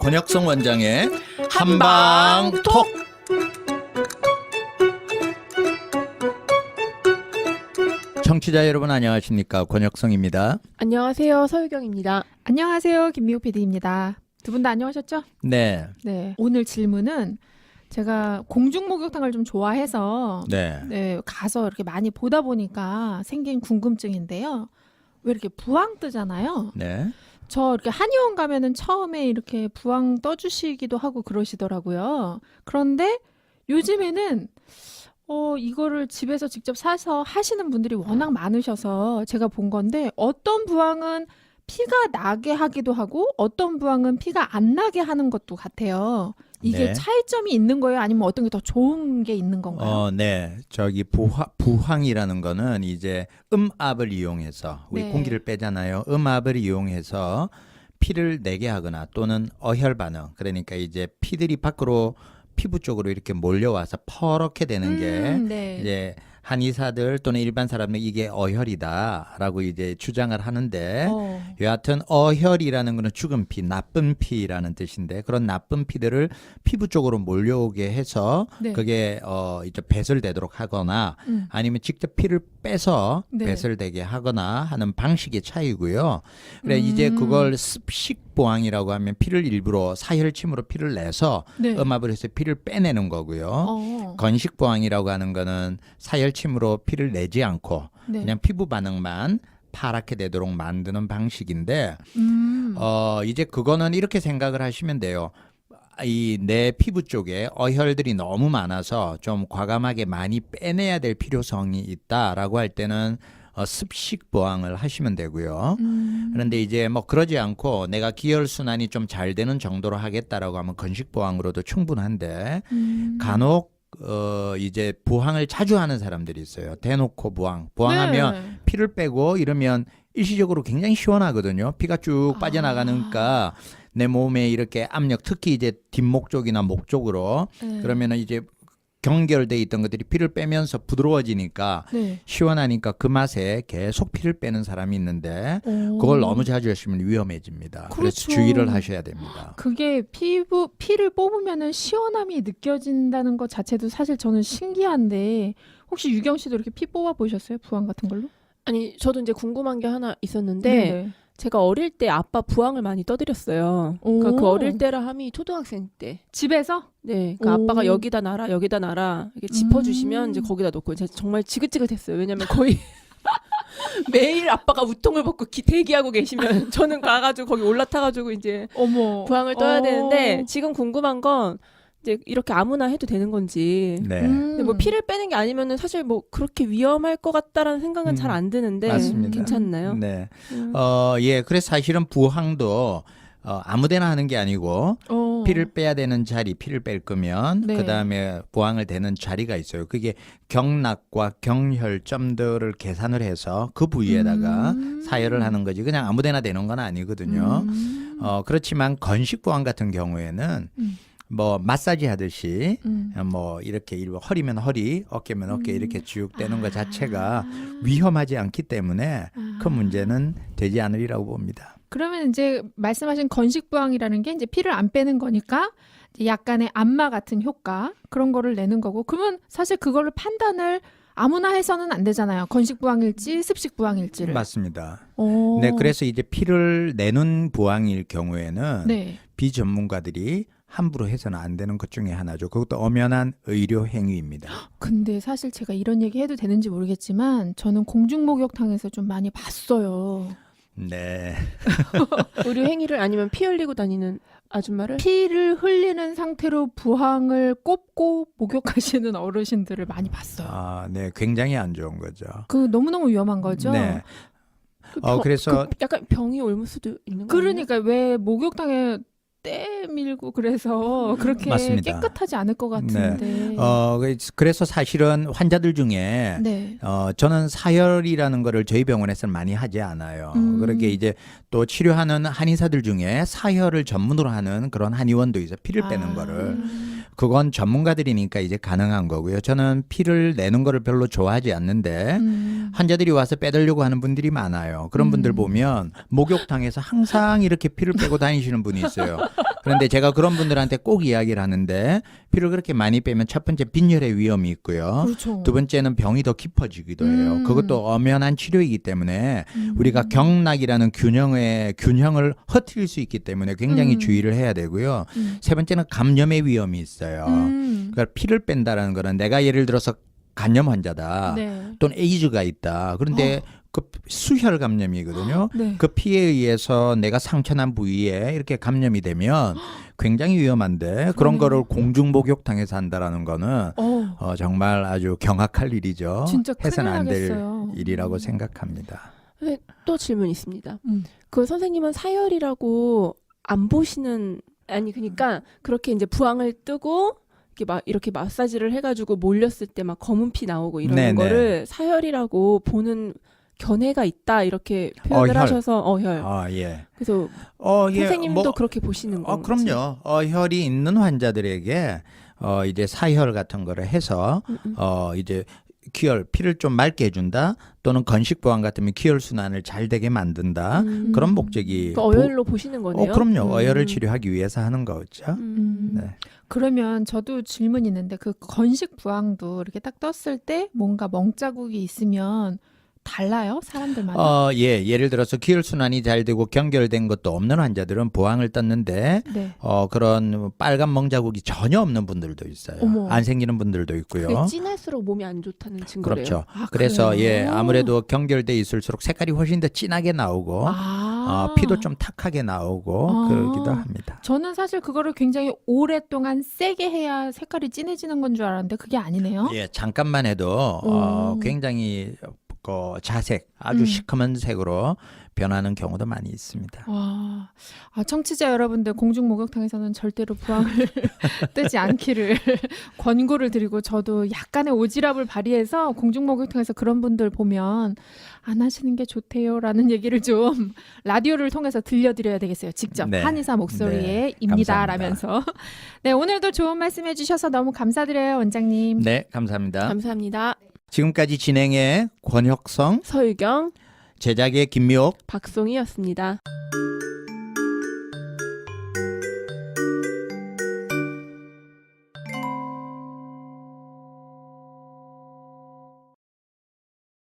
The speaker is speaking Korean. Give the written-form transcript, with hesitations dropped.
권혁성 원장의 한방톡. 청취자 여러분 안녕하십니까? 권혁성입니다. 안녕하세요. 서유경입니다. 안녕하세요. 김미호 PD입니다. 두 분 다 안녕하셨죠? 네. 네. 오늘 질문은 제가 공중 목욕탕을 좀 좋아해서 네. 가서 이렇게 많이 보다 보니까 생긴 궁금증인데요. 왜 이렇게 부항 뜨잖아요. 네. 저 이렇게 한의원 가면은 처음에 이렇게 부항 떠주시기도 하고 그러시더라고요. 그런데 요즘에는 이거를 집에서 직접 사서 하시는 분들이 워낙 많으셔서 제가 본 건데 어떤 부항은 피가 나게 하기도 하고 어떤 부항은 피가 안 나게 하는 것도 같아요. 이게 네. 차이점이 있는 거예요? 아니면 어떤 게 더 좋은 게 있는 건가요? 네. 저기 부항이라는 거는 이제 음압을 이용해서 우리 네. 공기를 빼잖아요. 음압을 이용해서 피를 내게 하거나 또는 어혈 반응. 그러니까 이제 피들이 밖으로 피부 쪽으로 이렇게 몰려와서 퍼렇게 되는 게 네. 이제 한의사들 또는 일반 사람은 이게 어혈이다라고 이제 주장을 하는데 여하튼 어혈이라는 거는 죽은 피, 나쁜 피라는 뜻인데 그런 나쁜 피들을 피부 쪽으로 몰려오게 해서 네. 그게 이제 배설되도록 하거나 아니면 직접 피를 빼서 네. 배설되게 하거나 하는 방식의 차이고요. 그래 이제 그걸 습식 보항이라고 하면 피를 일부러 사혈침으로 피를 내서 네. 음압을 해서 피를 빼내는 거고요. 건식 보항이라고 하는 거는 사혈침으로 피를 내지 않고 네. 그냥 피부 반응만 파랗게 되도록 만드는 방식인데 이제 그거는 이렇게 생각을 하시면 돼요. 이 내 피부 쪽에 어혈들이 너무 많아서 좀 과감하게 많이 빼내야 될 필요성이 있다라고 할 때는 습식 보항을 하시면 되고요. 그런데 이제 뭐 그러지 않고 내가 기혈 순환이 좀 잘 되는 정도로 하겠다라고 하면 건식 보항으로도 충분한데 간혹 이제 부항을 자주 하는 사람들이 있어요. 대놓고 부항하면 네. 피를 빼고 이러면 일시적으로 굉장히 시원하거든요. 피가 쭉 빠져나가니까 내 몸에 이렇게 압력, 특히 이제 뒷목 쪽이나 목 쪽으로 네. 그러면은 이제 경결돼 있던 것들이 피를 빼면서 부드러워지니까 네. 시원하니까 그 맛에 계속 피를 빼는 사람이 있는데 오. 그걸 너무 자주 하시면 위험해집니다. 그래서 그렇죠. 주의를 하셔야 됩니다. 그게 피를 뽑으면은 시원함이 느껴진다는 것 자체도 사실 저는 신기한데 혹시 유경 씨도 이렇게 피 뽑아 보셨어요? 부항 같은 걸로? 아니, 저도 이제 궁금한 게 하나 있었는데 네네. 제가 어릴 때 아빠 부항을 많이 떠드렸어요. 그러니까 오. 그 어릴 때라 함이 초등학생 때. 집에서? 네, 그러니까 오. 아빠가 여기다 놔라, 여기다 놔라 이렇게 짚어주시면 이제 거기다 놓고 제가 정말 지긋지긋했어요. 왜냐면 거의 매일 아빠가 우통을 벗고 대기하고 계시면 저는 가가지고 거기 올라타가지고 이제 어머. 부항을 떠야 되는데 지금 궁금한 건 이제 이렇게 아무나 해도 되는 건지. 네. 근데 뭐 피를 빼는 게 아니면은 사실 뭐 그렇게 위험할 것 같다라는 생각은 잘 안 드는데 맞습니다. 괜찮나요? 네. 예. 그래서 사실은 부항도 아무데나 하는 게 아니고 피를 빼야 되는 자리, 피를 뺄 거면 네. 그다음에 부항을 되는 자리가 있어요. 그게 경락과 경혈점들을 계산을 해서 그 부위에다가 사혈을 하는 거지 그냥 아무데나 되는 건 아니거든요. 그렇지만 건식 부항 같은 경우에는 뭐 마사지 하듯이 뭐 이렇게 허리면 허리, 어깨면 어깨 이렇게 쭉 떼는 것 자체가 위험하지 않기 때문에 큰 문제는 되지 않으리라고 봅니다. 그러면 이제 말씀하신 건식 부항이라는 게 이제 피를 안 빼는 거니까 이제 약간의 안마 같은 효과 그런 거를 내는 거고 그러면 사실 그거를 판단을 아무나 해서는 안 되잖아요. 건식 부항일지 습식 부항일지를. 맞습니다. 오. 네, 그래서 이제 피를 내는 부항일 경우에는 네. 비전문가들이 함부로 해서는 안 되는 것 중에 하나죠. 그것도 엄연한 의료 행위입니다. 근데 사실 제가 이런 얘기 해도 되는지 모르겠지만 저는 공중 목욕탕에서 좀 많이 봤어요. 네. 의료 행위를 아니면 피 흘리고 다니는 아줌마를? 피를 흘리는 상태로 부항을 꼽고 목욕하시는 어르신들을 많이 봤어요. 네, 굉장히 안 좋은 거죠. 그 너무너무 위험한 거죠. 네. 그 그래서 약간 병이 올 수도 있는 거 그러니까 왜 목욕탕에 때 밀고 그래서 그렇게 맞습니다. 깨끗하지 않을 것 같은데. 네. 그래서 사실은 환자들 중에 네. 저는 사혈이라는 거를 저희 병원에서는 많이 하지 않아요. 그렇게 이제 또 치료하는 한의사들 중에 사혈을 전문으로 하는 그런 한의원도 있어요. 피를 빼는 거를. 그건 전문가들이니까 이제 가능한 거고요. 저는 피를 내는 거를 별로 좋아하지 않는데 환자들이 와서 빼달려고 하는 분들이 많아요. 그런 분들 보면 목욕탕에서 항상 이렇게 피를 빼고 다니시는 분이 있어요. 그런데 제가 그런 분들한테 꼭 이야기를 하는데 피를 그렇게 많이 빼면 첫 번째 빈혈의 위험이 있고요. 그렇죠. 두 번째는 병이 더 깊어지기도 해요. 그것도 엄연한 치료이기 때문에 우리가 경락이라는 균형을 흐트릴 수 있기 때문에 굉장히 주의를 해야 되고요. 세 번째는 감염의 위험이 있어요. 그러니까 피를 뺀다라는 거는 내가 예를 들어서 간염 환자다. 네. 또는 에이즈가 있다. 그런데 그 수혈 감염이거든요. 네. 그 피에 의해서 내가 상처난 부위에 이렇게 감염이 되면 굉장히 위험한데 그런 거를 공중 목욕탕에서 한다라는 거는 정말 아주 경악할 일이죠. 진짜 큰일 해서는 안 될 나겠어요. 일이라고 생각합니다. 네, 또 질문 있습니다. 음. 그 선생님은 사열이라고 안 보시는 아니 그러니까 그렇게 이제 부항을 뜨고 이렇게 마사지를 해가지고 몰렸을 때 막 검은 피 나오고 이러는 네네. 거를 사열이라고 보는 견해가 있다 이렇게 표현을 어혈. 하셔서 어혈. 아, 예. 그래서 예. 선생님도 그렇게 보시는 건지. 그럼요. 혈이 있는 환자들에게 이제 사혈 같은 거를 해서 이제 피를 좀 맑게 해준다. 또는 건식 보완 같으면 기혈 순환을 잘 되게 만든다. 그런 목적이 그 어혈로 보시는 거네요. 그럼요. 어혈을 치료하기 위해서 하는 거죠. 네. 그러면 저도 질문 있는데 그 건식 부항도 이렇게 딱 떴을 때 뭔가 멍자국이 있으면 달라요? 사람들마다? 예를 들어서 기혈 순환이 잘 되고 경결된 것도 없는 환자들은 부항을 떴는데 네. 그런 빨간 멍자국이 전혀 없는 분들도 있어요. 어머. 안 생기는 분들도 있고요. 그게 진할수록 몸이 안 좋다는 증거래요. 그렇죠. 아, 그래서 그래요? 아무래도 경결돼 있을수록 색깔이 훨씬 더 진하게 나오고 피도 좀 탁하게 나오고 그러기도 합니다. 저는 사실 그거를 굉장히 오랫동안 세게 해야 색깔이 진해지는 건 줄 알았는데 그게 아니네요. 예, 잠깐만 해도 굉장히 자색, 아주 시커먼 색으로 변하는 경우도 많이 있습니다. 와, 청취자 여러분들 공중 목욕탕에서는 절대로 부항을 뜨지 않기를 권고를 드리고 저도 약간의 오지랖을 발휘해서 공중 목욕탕에서 그런 분들 보면 안 하시는 게 좋대요라는 얘기를 좀 라디오를 통해서 들려드려야 되겠어요. 직접 네. 한의사 목소리에 네, 입니다라면서. 네, 오늘도 좋은 말씀해 주셔서 너무 감사드려요, 원장님. 네, 감사합니다. 감사합니다. 지금까지 진행의 권혁성, 서유경, 제작의 김미옥, 박송이였습니다.